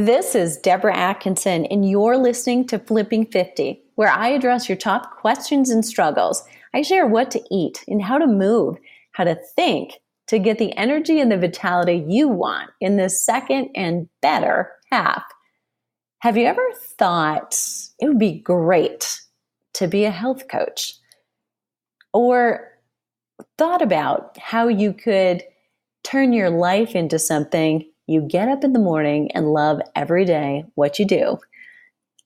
This is Deborah Atkinson, and you're listening to Flipping 50, where I address your top questions and struggles. I share what to eat and how to move, how to think to get the energy and the vitality you want in the second and better half. Have you ever thought it would be great to be a health coach? Or thought about how you could turn your life into something you get up in the morning and love every day what you do?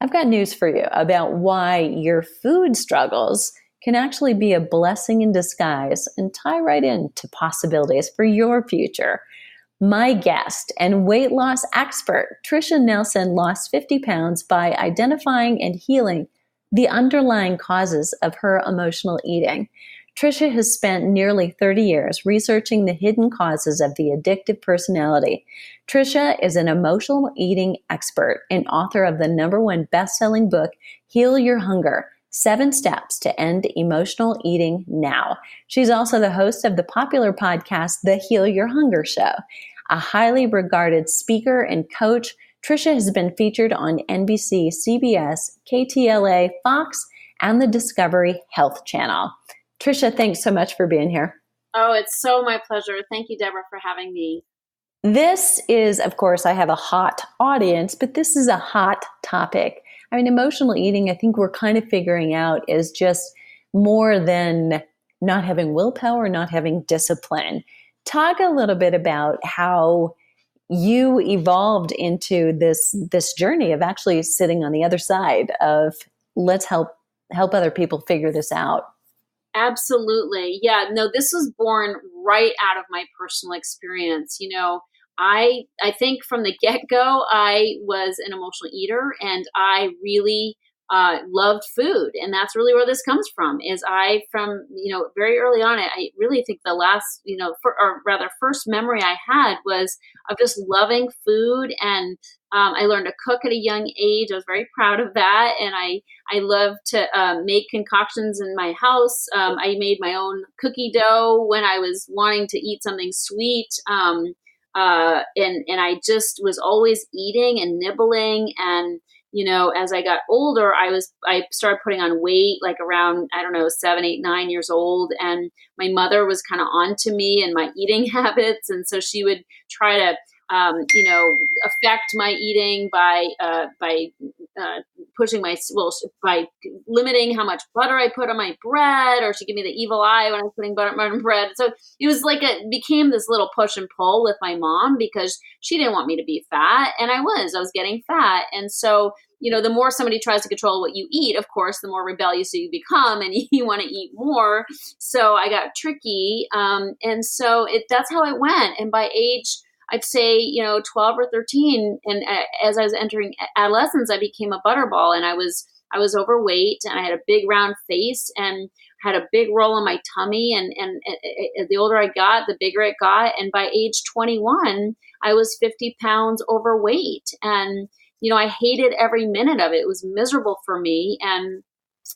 I've got news for you about why your food struggles can actually be a blessing in disguise and tie right into possibilities for your future. My guest and weight loss expert, Tricia Nelson, lost 50 pounds by identifying and healing the underlying causes of her emotional eating. Tricia has spent nearly 30 years researching the hidden causes of the addictive personality. Tricia is an emotional eating expert and author of the #1 bestselling book, Heal Your Hunger: 7 Steps to End Emotional Eating Now. She's also the host of the popular podcast, The Heal Your Hunger Show. A highly regarded speaker and coach, Tricia has been featured on NBC, CBS, KTLA, Fox, and the Discovery Health Channel. Tricia, thanks so much for being here. Oh, it's so my pleasure. Thank you, Deborah, for having me. This is, of course, I have a hot audience, but this is a hot topic. I mean, emotional eating, I think we're kind of figuring out, is just more than not having willpower, not having discipline. Talk a little bit about how you evolved into this journey of actually sitting on the other side of let's help other people figure this out. Absolutely. Yeah, no, this was born right out of my personal experience. I think from the get-go, I was an emotional eater, and I really loved food. And that's really where this comes from, is from very early on, I really think the last, or rather first memory I had was of just loving food. And I learned to cook at a young age. I was very proud of that. And I loved to make concoctions in my house. I made my own cookie dough when I was wanting to eat something sweet. And I just was always eating and nibbling. And as I got older, I started putting on weight, like around, 7, 8, 9 years old. And my mother was kind of onto me and my eating habits. And so she would try to, affect my eating by pushing by limiting how much butter I put on my bread, or she'd give me the evil eye when I was putting butter on bread. So it was became this little push and pull with my mom, because she didn't want me to be fat, and I was getting fat. And so, the more somebody tries to control what you eat, of course, the more rebellious you become, and you want to eat more. So I got tricky. And so that's how it went. And by age, I'd say, 12 or 13. And as I was entering adolescence, I became a butterball, and I was overweight, and I had a big round face and had a big roll in my tummy. And the older I got, the bigger it got. And by age 21, I was 50 pounds overweight. And, I hated every minute of it. It was miserable for me. And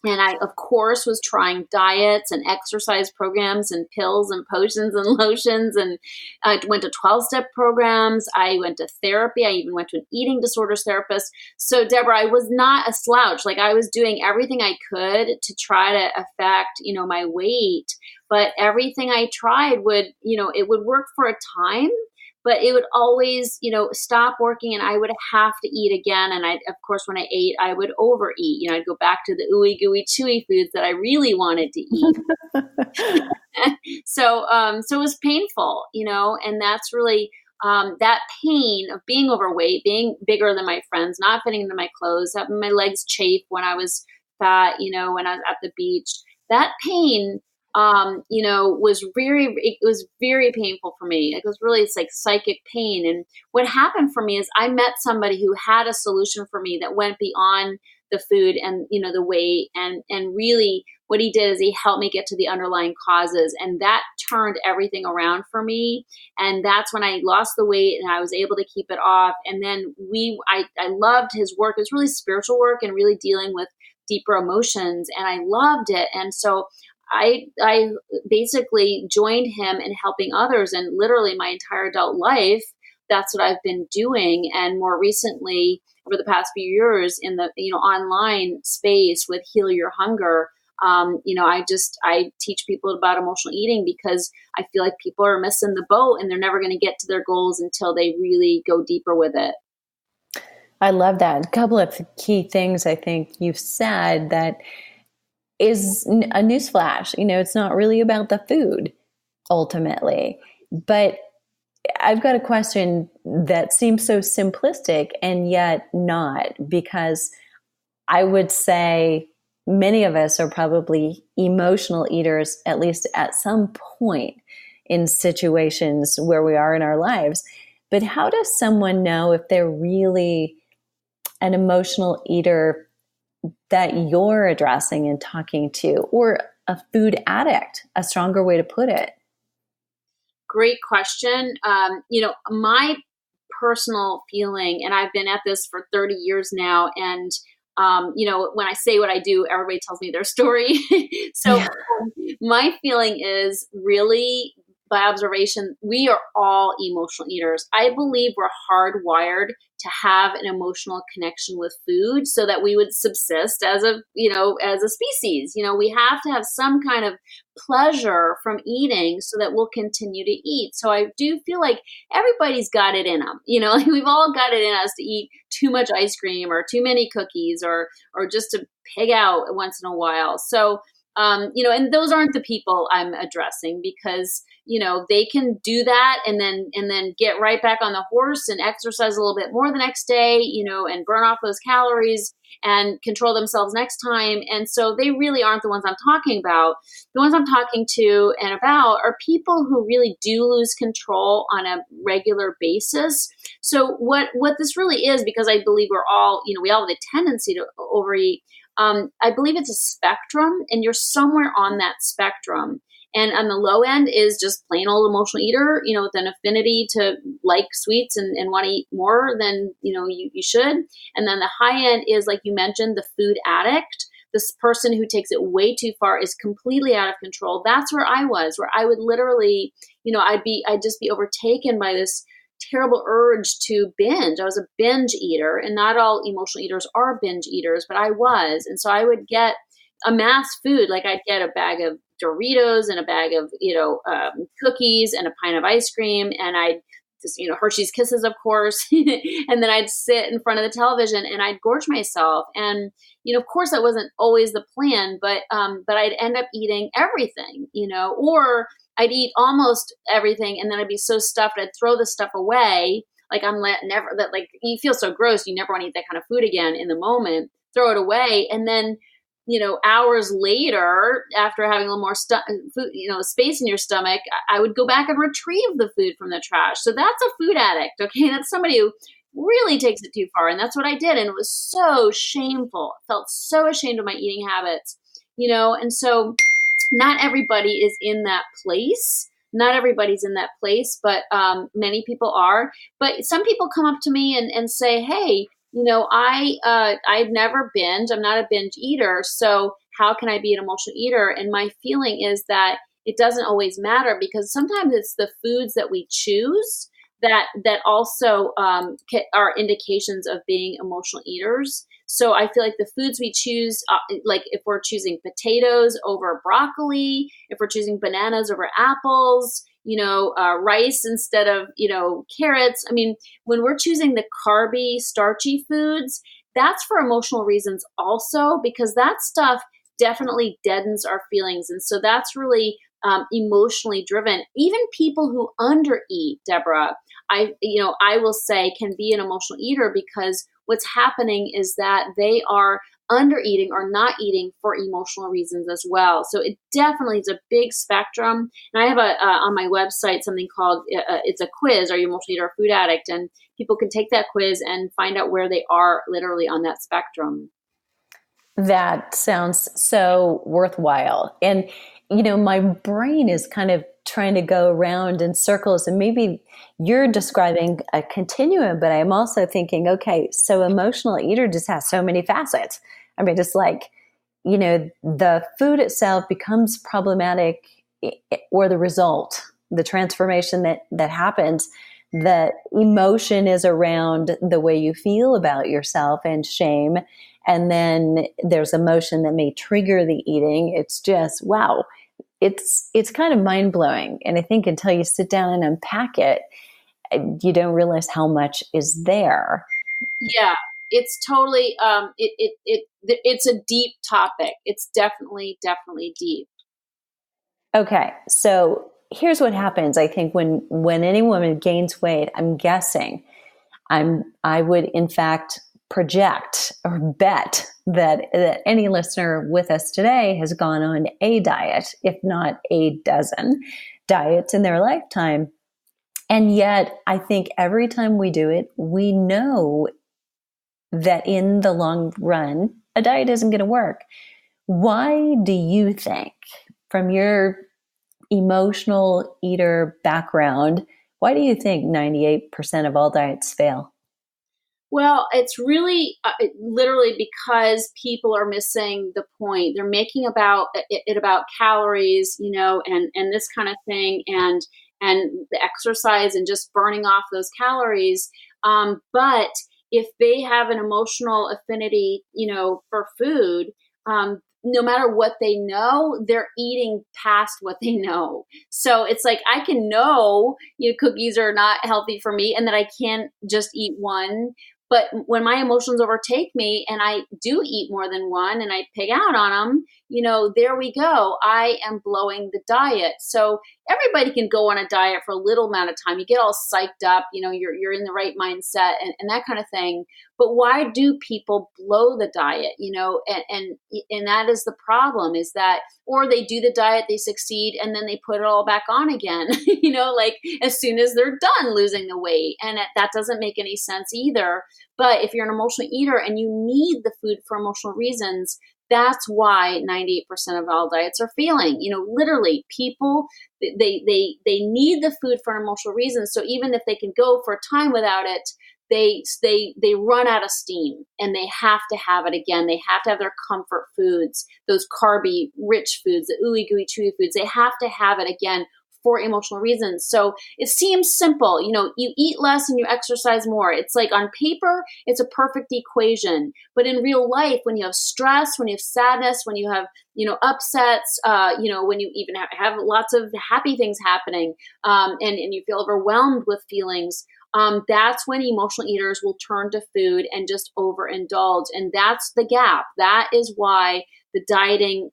I, of course, was trying diets and exercise programs and pills and potions and lotions. And I went to 12-step programs. I went to therapy. I even went to an eating disorders therapist. So, Deborah, I was not a slouch. I was doing everything I could to try to affect, my weight. But everything I tried would, it would work for a time. But it would always, stop working, and I would have to eat again. And of course, when I ate, I would overeat. I'd go back to the ooey gooey chewy foods that I really wanted to eat. So it was painful, and that's really that pain of being overweight, being bigger than my friends, not fitting into my clothes, having my legs chafe when I was fat, when I was at the beach. That pain was very painful for me. It's like psychic pain. And what happened for me is I met somebody who had a solution for me that went beyond the food and, the weight. And really what he did is he helped me get to the underlying causes, and that turned everything around for me. And that's when I lost the weight and I was able to keep it off. And then I loved his work. It was really spiritual work and really dealing with deeper emotions. And I loved it. And so I basically joined him in helping others, and literally my entire adult life that's what I've been doing. And more recently, over the past few years in the, online space with Heal Your Hunger, I teach people about emotional eating because I feel like people are missing the boat and they're never going to get to their goals until they really go deeper with it. I love that. A couple of key things I think you've said that is a newsflash. It's not really about the food ultimately, but I've got a question that seems so simplistic and yet not, because I would say many of us are probably emotional eaters, at least at some point in situations where we are in our lives. But how does someone know if they're really an emotional eater that you're addressing and talking to, or a food addict, a stronger way to put it? Great question. My personal feeling, and I've been at this for 30 years now, and when I say what I do, everybody tells me their story. So Yeah. My feeling is really, by observation, we are all emotional eaters. I believe we're hardwired to have an emotional connection with food so that we would subsist as a species. We have to have some kind of pleasure from eating so that we'll continue to eat. So I do feel like everybody's got it in them. Like we've all got it in us to eat too much ice cream or too many cookies or just to pig out once in a while. So and those aren't the people I'm addressing because, they can do that and then get right back on the horse and exercise a little bit more the next day, and burn off those calories and control themselves next time. And so they really aren't the ones I'm talking about. The ones I'm talking to and about are people who really do lose control on a regular basis. So what this really is, because I believe we're all, we all have a tendency to overeat. I believe it's a spectrum, and you're somewhere on that spectrum. And on the low end is just plain old emotional eater, with an affinity to like sweets and want to eat more than, you should. And then the high end is, like you mentioned, the food addict. This person who takes it way too far is completely out of control. That's where I was, where I would literally, I'd just be overtaken by this terrible urge to binge. I was a binge eater, and not all emotional eaters are binge eaters, but I was. And so I would get amass food. Like I'd get a bag of Doritos and a bag of, cookies and a pint of ice cream. And I'd just, Hershey's Kisses, of course. And then I'd sit in front of the television and I'd gorge myself. And, of course that wasn't always the plan, but I'd end up eating everything, or I'd eat almost everything. And then I'd be so stuffed, I'd throw the stuff away. Like you feel so gross. You never want to eat that kind of food again in the moment, throw it away. And then, hours later, after having a little more food, space in your stomach, I would go back and retrieve the food from the trash. So that's a food addict. Okay. That's somebody who really takes it too far. And that's what I did. And it was so shameful. I felt so ashamed of my eating habits, and so not everybody is in that place. Not everybody's in that place, but many people are. But some people come up to me and say, hey, I've never binged. I'm not a binge eater. So how can I be an emotional eater? And my feeling is that it doesn't always matter, because sometimes it's the foods that we choose that also are indications of being emotional eaters. So I feel like the foods we choose, like if we're choosing potatoes over broccoli, if we're choosing bananas over apples, rice instead of, carrots. I mean, when we're choosing the carby, starchy foods, that's for emotional reasons also, because that stuff definitely deadens our feelings. And so that's really emotionally driven. Even people who undereat, Deborah, I will say can be an emotional eater, because what's happening is that they are undereating or not eating for emotional reasons as well. So it definitely is a big spectrum. And I have on my website something called, it's a quiz, are you emotional eater or food addict? And people can take that quiz and find out where they are literally on that spectrum. That sounds so worthwhile. And, my brain is kind of trying to go around in circles, and maybe you're describing a continuum, but I'm also thinking, okay, so emotional eater just has so many facets. I mean, it's like, the food itself becomes problematic, or the result, the transformation that happens that emotion is around the way you feel about yourself and shame. And then there's emotion that may trigger the eating. It's just, wow. It's kind of mind blowing. And I think until you sit down and unpack it, you don't realize how much is there. Yeah, it's totally, it's a deep topic. It's definitely deep. Okay. So here's what happens. I think when any woman gains weight, I'm guessing I would in fact project or bet that any listener with us today has gone on a diet, if not a dozen diets in their lifetime. And yet I think every time we do it, we know that in the long run, a diet isn't going to work. Why do you think, from your emotional eater background, why do you think 98% of all diets fail? Well, it's really literally because people are missing the point. They're making it about calories, and this kind of thing, and the exercise and just burning off those calories. But if they have an emotional affinity, for food, no matter what they know, they're eating past what they know. So it's like I can know, cookies are not healthy for me and that I can't just eat one. But when my emotions overtake me and I do eat more than one and I pig out on them, there we go. I am blowing the diet. So everybody can go on a diet for a little amount of time. You get all psyched up, you're in the right mindset and that kind of thing. But why do people blow the diet? And that is the problem, is that, or they do the diet, they succeed, and then they put it all back on again, like as soon as they're done losing the weight. And that doesn't make any sense either. But if you're an emotional eater and you need the food for emotional reasons, that's why 98% of all diets are failing. Literally, people, they need the food for emotional reasons. So even if they can go for a time without it, they run out of steam and they have to have it again. They have to have their comfort foods, those carby rich foods, the ooey gooey chewy foods. They have to have it again for emotional reasons. So it seems simple. You eat less and you exercise more. It's like on paper, it's a perfect equation. But in real life, when you have stress, when you have sadness, when you have, upsets, when you even have lots of happy things happening, and you feel overwhelmed with feelings, that's when emotional eaters will turn to food and just overindulge. And that's the gap. That is why the dieting,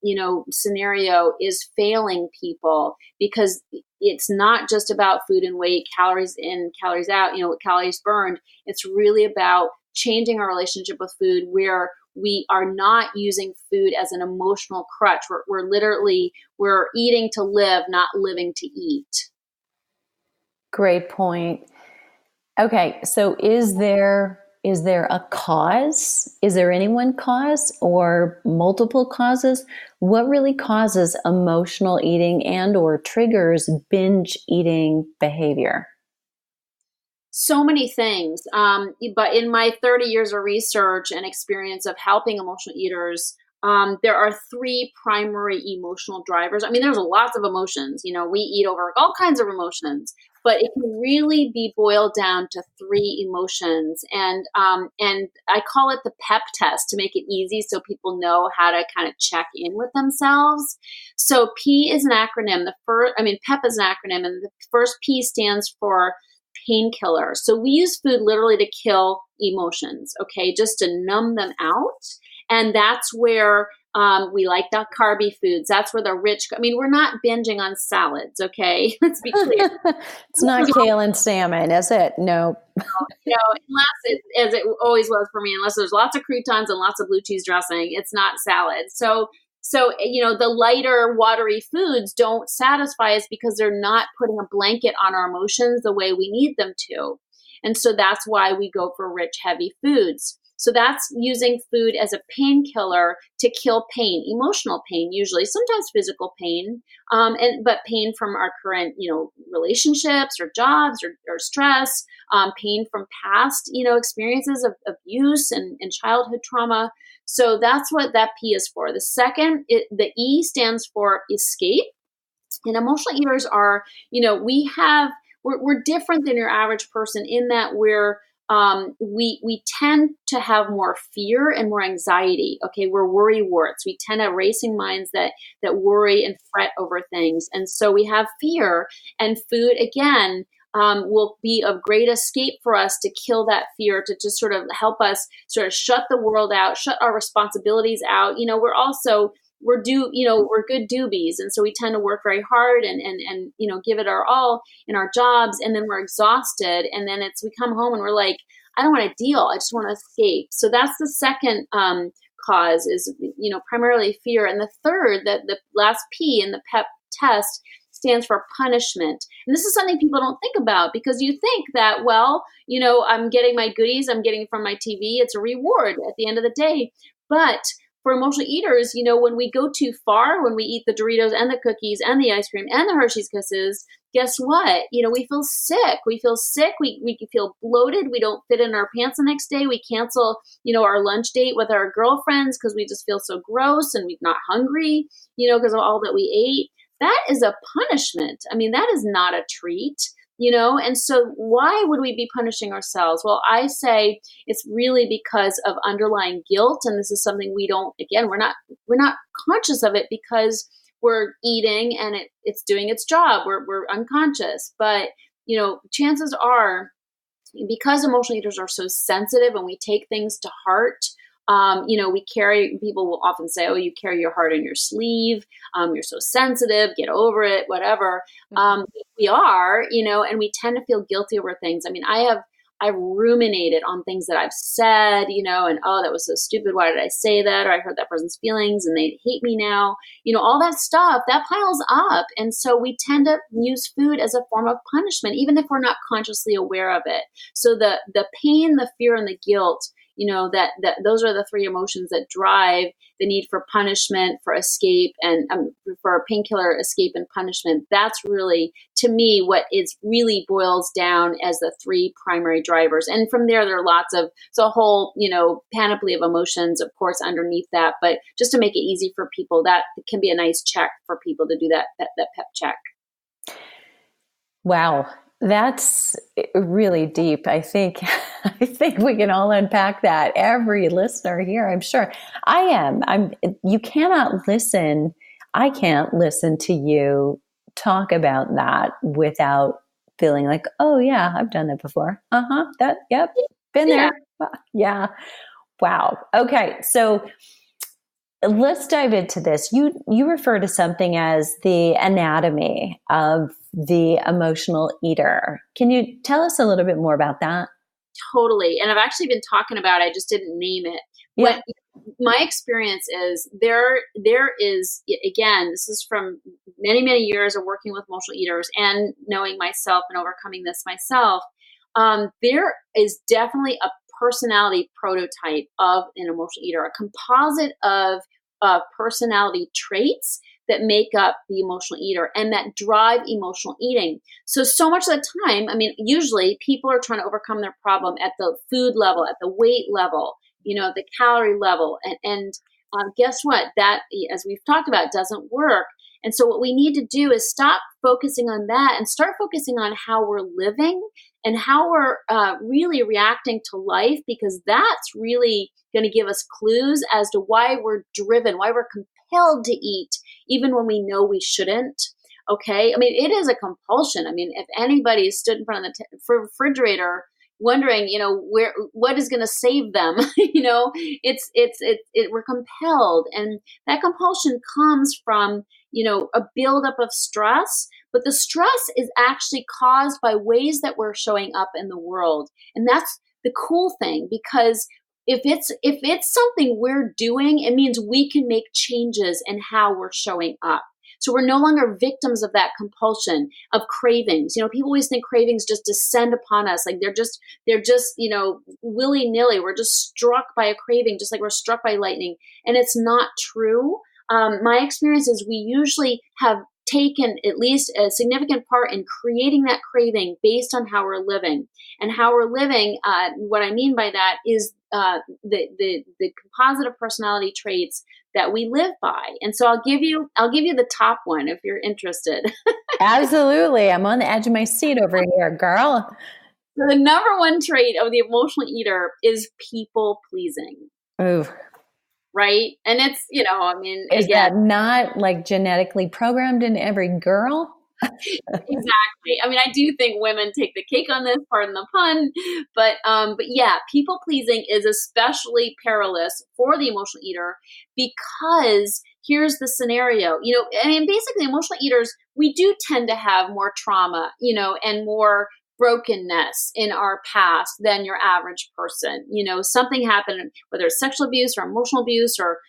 scenario is failing people, because it's not just about food and weight, calories in, calories out, calories burned. It's really about changing our relationship with food, where we are not using food as an emotional crutch. We're eating to live, not living to eat. Great point. Okay, so is there a cause? Is there any one cause or multiple causes? What really causes emotional eating and or triggers binge eating behavior? So many things. But in my 30 years of research and experience of helping emotional eaters, there are three primary emotional drivers. I mean, there's lots of emotions. We eat over all kinds of emotions, but it can really be boiled down to three emotions. And I call it the PEP test to make it easy so people know how to kind of check in with themselves. So P is an acronym. PEP is an acronym, and the first P stands for painkiller. So we use food literally to kill emotions, okay, just to numb them out. And that's where we like the carby foods. That's where the rich, we're not binging on salads, okay? Let's be clear. It's not kale and salmon, is it? No. Unless as it always was for me, unless there's lots of croutons and lots of blue cheese dressing, it's not salad. So the lighter, watery foods don't satisfy us because they're not putting a blanket on our emotions the way we need them to. And so that's why we go for rich, heavy foods. So that's using food as a painkiller to kill pain, emotional pain, usually, sometimes physical pain, but pain from our current, relationships or jobs or stress, pain from past, experiences of abuse and childhood trauma. So that's what that P is for. The second, the E stands for escape. And emotional eaters are, we have we're different than your average person in that we tend to have more fear and more anxiety. Okay, we're worry warts. We tend to have racing minds that worry and fret over things, and so we have fear. And food again will be a great escape for us to kill that fear, to just sort of help us sort of shut the world out, shut our responsibilities out. We're good doobies. And so we tend to work very hard and give it our all in our jobs. And then we're exhausted. And then we come home and we're like, I don't want to deal. I just want to escape. So that's the second cause is, primarily fear. And the third, that the last P in the PEP test stands for punishment. And this is something people don't think about, because you think that, I'm getting my goodies, I'm getting from my TV. It's a reward at the end of the day. But for emotional eaters, when we go too far, when we eat the Doritos and the cookies and the ice cream and the Hershey's Kisses, guess what? We feel sick. We feel bloated. We don't fit in our pants the next day. We cancel, our lunch date with our girlfriends because we just feel so gross and we're not hungry, because of all that we ate. That is a punishment. I mean, that is not a treat. And so why would we be punishing ourselves? Well, I say it's really because of underlying guilt. And this is something we're not conscious of it because we're eating and it's doing its job. We're unconscious, but chances are, because emotional eaters are so sensitive and we take things to heart, people will often say, oh, you carry your heart in your sleeve. You're so sensitive, get over it, whatever. We are, and we tend to feel guilty over things. I mean, I've ruminated on things that I've said, and, oh, that was so stupid. Why did I say that? Or I hurt that person's feelings and they hate me now. All that stuff that piles up. And so we tend to use food as a form of punishment, even if we're not consciously aware of it. So the pain, the fear, and the guilt, that those are the three emotions that drive the need for punishment, for escape, and for a painkiller, escape, and punishment. That's really, to me, what it really boils down as the three primary drivers. And from there are it's a whole, panoply of emotions, of course, underneath that. But just to make it easy for people, that can be a nice check for people to do that PEP check. Wow. That's really deep. I think we can all unpack that. Every listener here, I'm sure. You cannot listen. I can't listen to you talk about that without feeling like, oh yeah, I've done that before. Yep. Been there. Yeah. Wow. Okay. So let's dive into this. You refer to something as the anatomy of the emotional eater. Can you tell us a little bit more about that? Totally. And I've actually been talking about it. I just didn't name it. Yeah. My experience is there is, again, this is from many, many years of working with emotional eaters and knowing myself and overcoming this myself. There is definitely a personality prototype of an emotional eater, a composite of personality traits that make up the emotional eater and that drive emotional eating. So much of the time, I mean, usually people are trying to overcome their problem at the food level, at the weight level, the calorie level. And guess what? That, as we've talked about, doesn't work. And so what we need to do is stop focusing on that and start focusing on how we're living and how we're really reacting to life, because that's really going to give us clues as to why we're driven, why we're compelled to eat, even when we know we shouldn't. Okay. I mean, it is a compulsion. I mean, if anybody stood in front of the refrigerator wondering, what is going to save them, we're compelled. And that compulsion comes from, a buildup of stress, but the stress is actually caused by ways that we're showing up in the world. And that's the cool thing, because if it's something we're doing, it means we can make changes in how we're showing up. So we're no longer victims of that compulsion of cravings. People always think cravings just descend upon us. Like they're just, willy-nilly. We're just struck by a craving, just like we're struck by lightning. And it's not true. My experience is we usually have taken at least a significant part in creating that craving based on how we're living. And how we're living, what I mean by that is the composite of personality traits that we live by. And so I'll give you the top one if you're interested. Absolutely. I'm on the edge of my seat over here, girl. So the number one trait of the emotional eater is people pleasing. Ooh. Right. And it's, I mean, Is again, that not like genetically programmed in every girl? exactly. I mean, I do think women take the cake on this, pardon the pun, but yeah, people pleasing is especially perilous for the emotional eater because here's the scenario. I mean, basically, emotional eaters, we do tend to have more trauma, and more brokenness in our past than your average person. Something happened, whether it's sexual abuse or emotional abuse or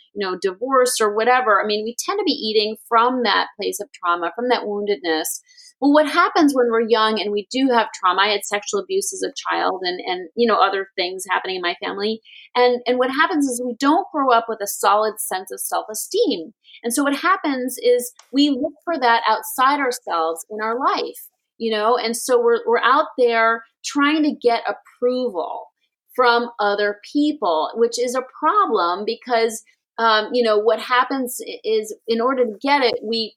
divorce or whatever. I mean, we tend to be eating from that place of trauma, from that woundedness. Well, what happens when we're young and we do have trauma? I had sexual abuse as a child and other things happening in my family. And what happens is we don't grow up with a solid sense of self-esteem. And so what happens is we look for that outside ourselves in our life, and so we're out there trying to get approval from other people, which is a problem because what happens is in order to get it, we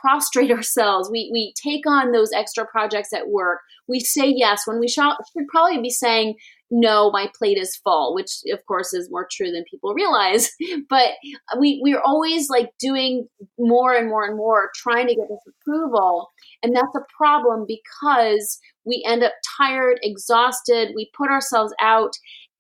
prostrate ourselves. We take on those extra projects at work. We say yes when we should probably be saying, no, my plate is full, which of course is more true than people realize. But we're always like doing more and more and more, trying to get this approval. And that's a problem because we end up tired, exhausted. We put ourselves out.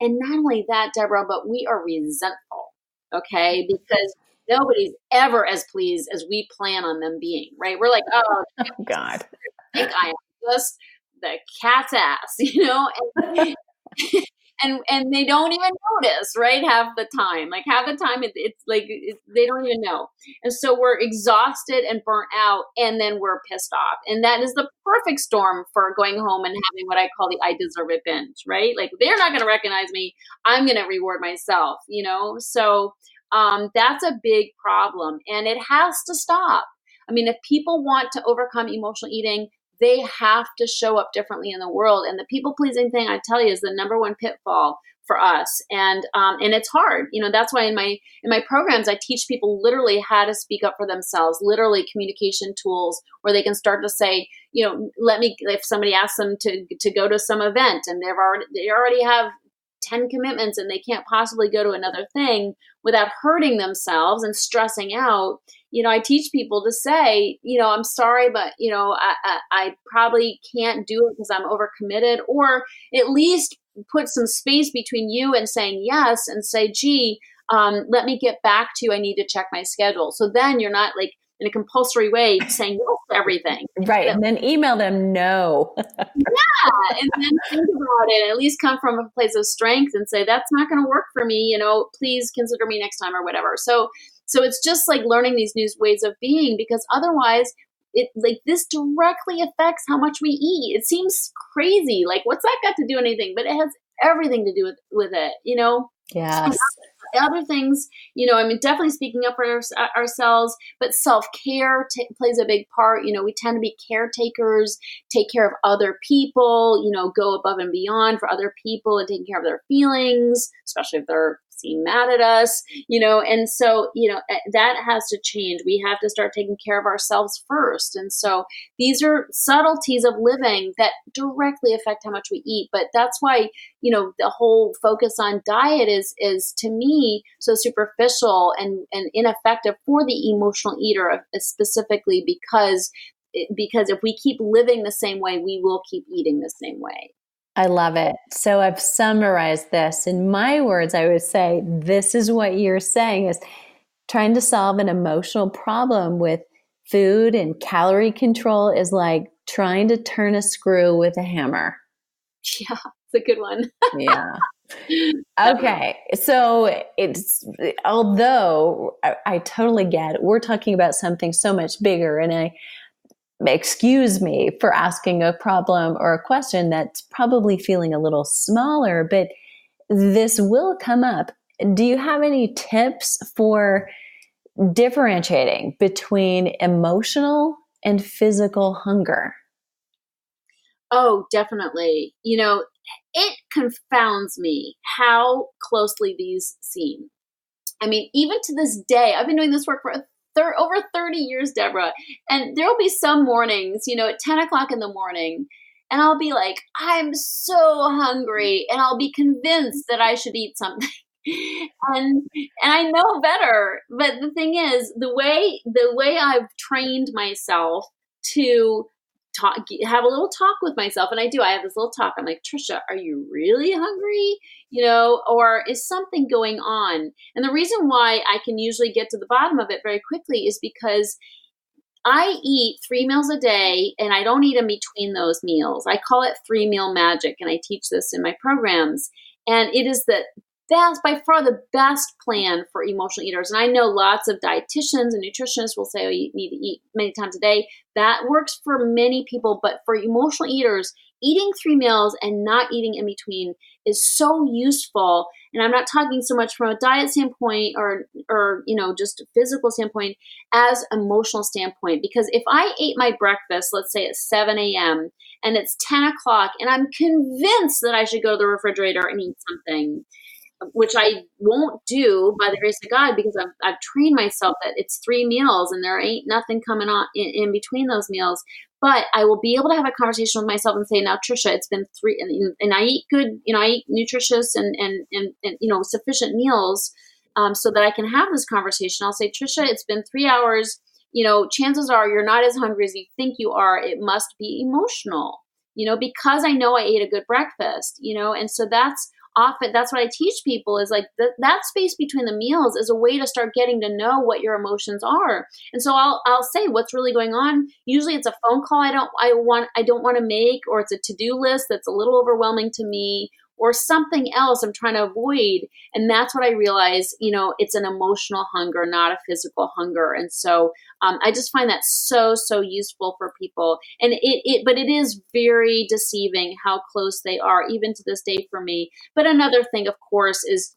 And not only that, Deborah, but we are resentful. Okay. Because nobody's ever as pleased as we plan on them being, right? We're like, oh, God. I think I am just the cat's ass, and they don't even notice, right? Half the time, it's like they don't even know. And so we're exhausted and burnt out, and then we're pissed off. And that is the perfect storm for going home and having what I call the I deserve it binge, right? Like they're not going to recognize me. I'm going to reward myself, So that's a big problem, and it has to stop. I mean, if people want to overcome emotional eating, they have to show up differently in the world. And the people pleasing thing, I tell you, is the number one pitfall for us. And it's hard. That's why in my programs, I teach people literally how to speak up for themselves, literally communication tools where they can start to say, if somebody asks them to go to some event and they already have 10 commitments and they can't possibly go to another thing without hurting themselves and stressing out. I teach people to say, I'm sorry, but, I probably can't do it because I'm overcommitted, or at least put some space between you and saying yes and say, gee, let me get back to you. I need to check my schedule. So then you're not like in a compulsory way saying yes to everything. Right. And then email them no. Yeah. And then think about it and at least come from a place of strength and say, that's not going to work for me. Please consider me next time or whatever. So it's just like learning these new ways of being, because otherwise this directly affects how much we eat. It seems crazy. Like, what's that got to do with anything? But it has everything to do with it, Yes. So other things, I mean, definitely speaking up for ourselves, but self-care plays a big part. We tend to be caretakers, take care of other people, go above and beyond for other people and taking care of their feelings, especially if they're seem mad at us, and so, that has to change. We have to start taking care of ourselves first. And so these are subtleties of living that directly affect how much we eat. But that's why, the whole focus on diet is to me so superficial and ineffective for the emotional eater, specifically because if we keep living the same way, we will keep eating the same way. I love it. So I've summarized this in my words. I would say this is what you're saying is trying to solve an emotional problem with food and calorie control is like trying to turn a screw with a hammer. Yeah, it's a good one. Yeah. Okay. So although I totally get it, we're talking about something so much bigger, and excuse me for asking a problem or a question that's probably feeling a little smaller, but this will come up. Do you have any tips for differentiating between emotional and physical hunger? Oh, definitely. It confounds me how closely these seem. I mean, even to this day, I've been doing this work for over 30 years, Deborah. And there'll be some mornings, at 10 o'clock in the morning, and I'll be like, I'm so hungry, and I'll be convinced that I should eat something. and I know better. But the thing is, the way I've trained myself to have a little talk with myself, and I have this little talk. I'm like, Tricia, are you really hungry? Or is something going on? And the reason why I can usually get to the bottom of it very quickly is because I eat 3 meals a day, and I don't eat in between those meals. I call it 3-meal magic, and I teach this in my programs. And it is by far the best plan for emotional eaters. And I know lots of dietitians and nutritionists will say, oh, you need to eat many times a day. That works for many people, but for emotional eaters, eating 3 meals and not eating in between is so useful. And I'm not talking so much from a diet standpoint or just a physical standpoint as emotional standpoint. Because if I ate my breakfast, let's say at 7 a.m. and it's 10 o'clock and I'm convinced that I should go to the refrigerator and eat something, which I won't do by the grace of God, because I've trained myself that it's 3 meals and there ain't nothing coming on in between those meals. But I will be able to have a conversation with myself and say, now, Tricia, it's been 3, and I eat good, I eat nutritious and sufficient meals so that I can have this conversation. I'll say, Tricia, it's been 3 hours. Chances are you're not as hungry as you think you are. It must be emotional, because I know I ate a good breakfast, and so that's what I teach people is like that space between the meals is a way to start getting to know what your emotions are. And so I'll say what's really going on. Usually it's a phone call I don't want to make, or it's a to-do list that's a little overwhelming to me, or something else I'm trying to avoid. And that's what I realize, it's an emotional hunger, not a physical hunger. And so I just find that so, so useful for people. And but it is very deceiving how close they are, even to this day for me. But another thing, of course, is,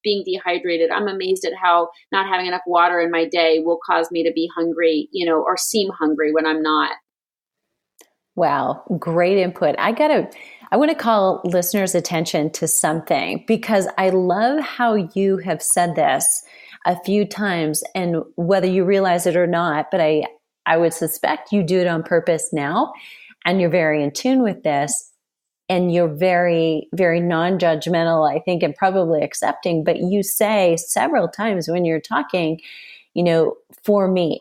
being dehydrated. I'm amazed at how not having enough water in my day will cause me to be hungry, or seem hungry when I'm not. Wow, great input. I want to call listeners' attention to something, because I love how you have said this a few times, and whether you realize it or not, but I would suspect you do it on purpose now, and you're very in tune with this, and you're very, very non-judgmental, I think, and probably accepting, but you say several times when you're talking, for me.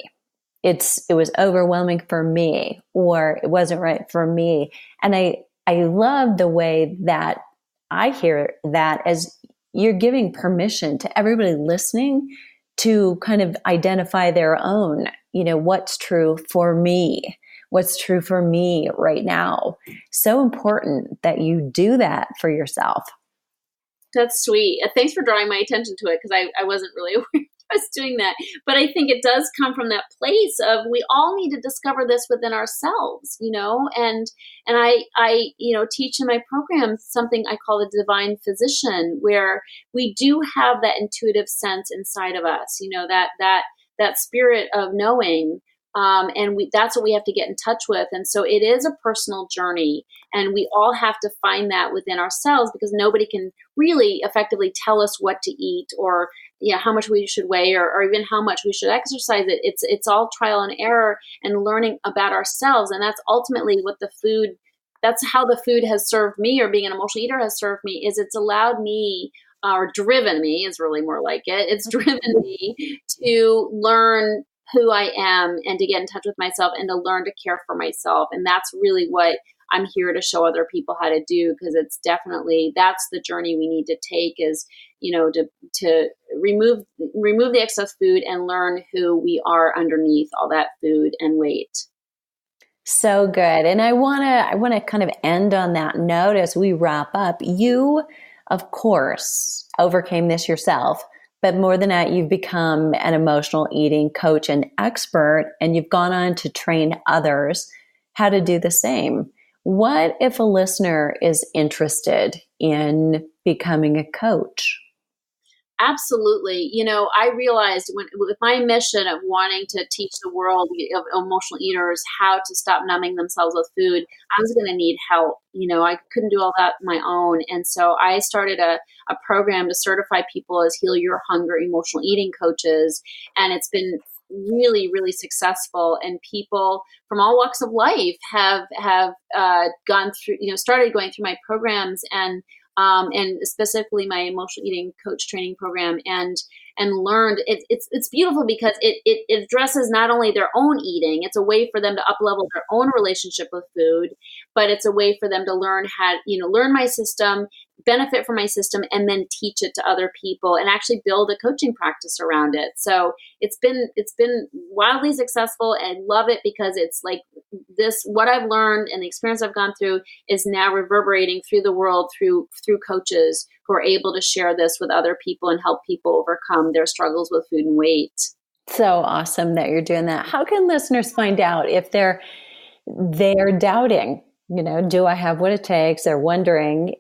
It was overwhelming for me, or it wasn't right for me. And I love the way that I hear that as you're giving permission to everybody listening to kind of identify their own, what's true for me, what's true for me right now. So important that you do that for yourself. That's sweet. Thanks for drawing my attention to it, because I wasn't really aware I was doing that. But I think it does come from that place of we all need to discover this within ourselves, and I teach in my program something I call the divine physician, where we do have that intuitive sense inside of us, that spirit of knowing. And that's what we have to get in touch with. And so it is a personal journey, and we all have to find that within ourselves, because nobody can really effectively tell us what to eat, or how much we should weigh, or even how much we should exercise it. It's all trial and error and learning about ourselves. And that's ultimately what that's how the food has served me, or being an emotional eater has served me, is it's allowed me, or driven me is really more like it. It's driven me to learn who I am and to get in touch with myself and to learn to care for myself. And that's really what I'm here to show other people how to do, because it's definitely, that's the journey we need to take, is, to remove the excess food and learn who we are underneath all that food and weight. So good. And I want to kind of end on that note as we wrap up. You, of course, overcame this yourself. But more than that, you've become an emotional eating coach and expert, and you've gone on to train others how to do the same. What if a listener is interested in becoming a coach? Absolutely. I realized with my mission of wanting to teach the world of emotional eaters how to stop numbing themselves with food, I was going to need help. I couldn't do all that on my own. And so I started a program to certify people as Heal Your Hunger emotional eating coaches. And it's been really, really successful, and people from all walks of life have gone through, started going through my programs, and specifically my emotional eating coach training program, and learned it's beautiful because it addresses not only their own eating, it's a way for them to up level their own relationship with food, but it's a way for them to learn learn my system, benefit from my system, and then teach it to other people and actually build a coaching practice around it. So it's been wildly successful, and love it because it's like this, what I've learned and the experience I've gone through is now reverberating through the world through coaches who are able to share this with other people and help people overcome their struggles with food and weight. So awesome that you're doing that. How can listeners find out if they're doubting, do I have what it takes? They're wondering,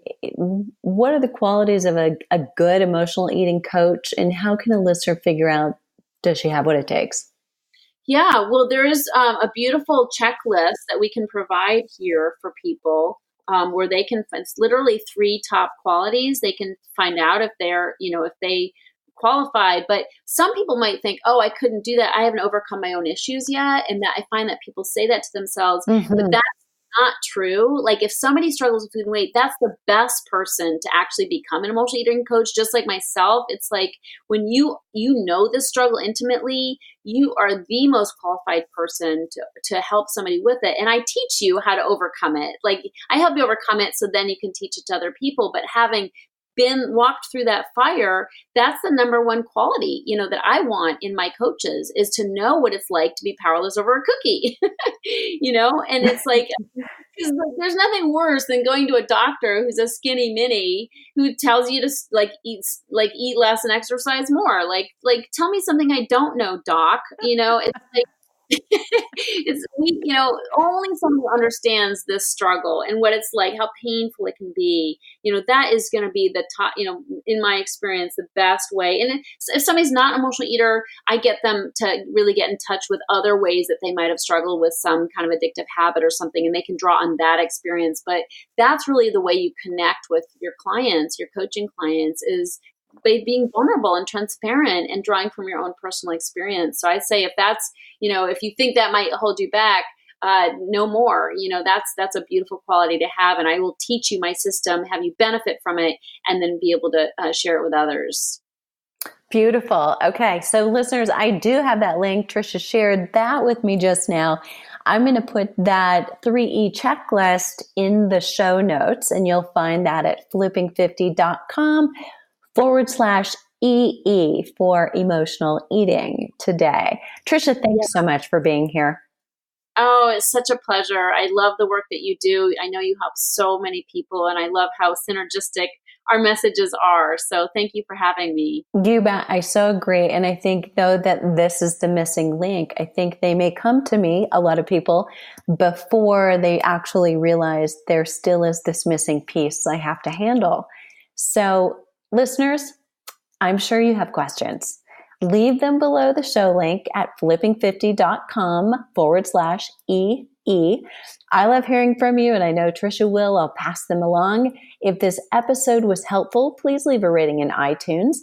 what are the qualities of a good emotional eating coach, and how can a listener figure out, does she have what it takes? Yeah, well, there is a beautiful checklist that we can provide here for people, where they can, it's literally 3 top qualities. They can find out if they're, if they qualify. But some people might think, oh, I couldn't do that. I haven't overcome my own issues yet. And that I find that people say that to themselves, but that's not true. Like, if somebody struggles with food and weight, that's the best person to actually become an emotional eating coach. Just like myself, it's like when you know this struggle intimately, you are the most qualified person to help somebody with it. And I teach you how to overcome it. Like, I help you overcome it so then you can teach it to other people. But having been walked through that fire, that's the number one quality, that I want in my coaches, is to know what it's like to be powerless over a cookie, and it's like, because there's nothing worse than going to a doctor who's a skinny mini who tells you to eat less and exercise more. Like tell me something I don't know, doc. It's like, it's only someone who understands this struggle and what it's like, how painful it can be, that is going to be the top, in my experience, the best way. And if somebody's not an emotional eater, I get them to really get in touch with other ways that they might have struggled with some kind of addictive habit or something, and they can draw on that experience. But that's really the way you connect with your clients, your coaching clients, is by being vulnerable and transparent and drawing from your own personal experience. So I'd say if that's, if you think that might hold you back, no more, that's a beautiful quality to have. And I will teach you my system, have you benefit from it, and then be able to share it with others. Beautiful. Okay. So listeners, I do have that link. Tricia shared that with me just now. I'm going to put that 3E checklist in the show notes, and you'll find that at flipping50.com/EE for emotional eating today. Tricia, thanks so much for being here. Oh, it's such a pleasure. I love the work that you do. I know you help so many people, and I love how synergistic our messages are. So thank you for having me. You bet. I so agree. And I think, though, that this is the missing link. I think they may come to me, a lot of people, before they actually realize there still is this missing piece I have to handle. So listeners, I'm sure you have questions. Leave them below the show link at flipping50.com/EE. I love hearing from you, and I know Tricia will. I'll pass them along. If this episode was helpful, please leave a rating in iTunes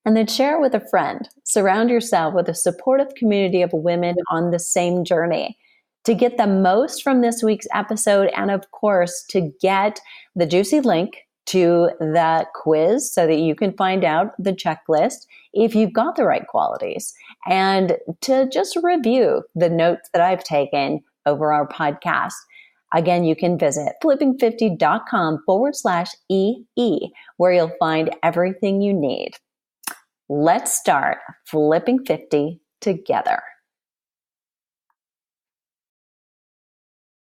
and then share it with a friend. Surround yourself with a supportive community of women on the same journey. To get the most from this week's episode, and of course, to get the juicy link to that quiz so that you can find out the checklist if you've got the right qualities, and to just review the notes that I've taken over our podcast. Again, you can visit flipping50.com/EE, where you'll find everything you need. Let's start flipping 50 together.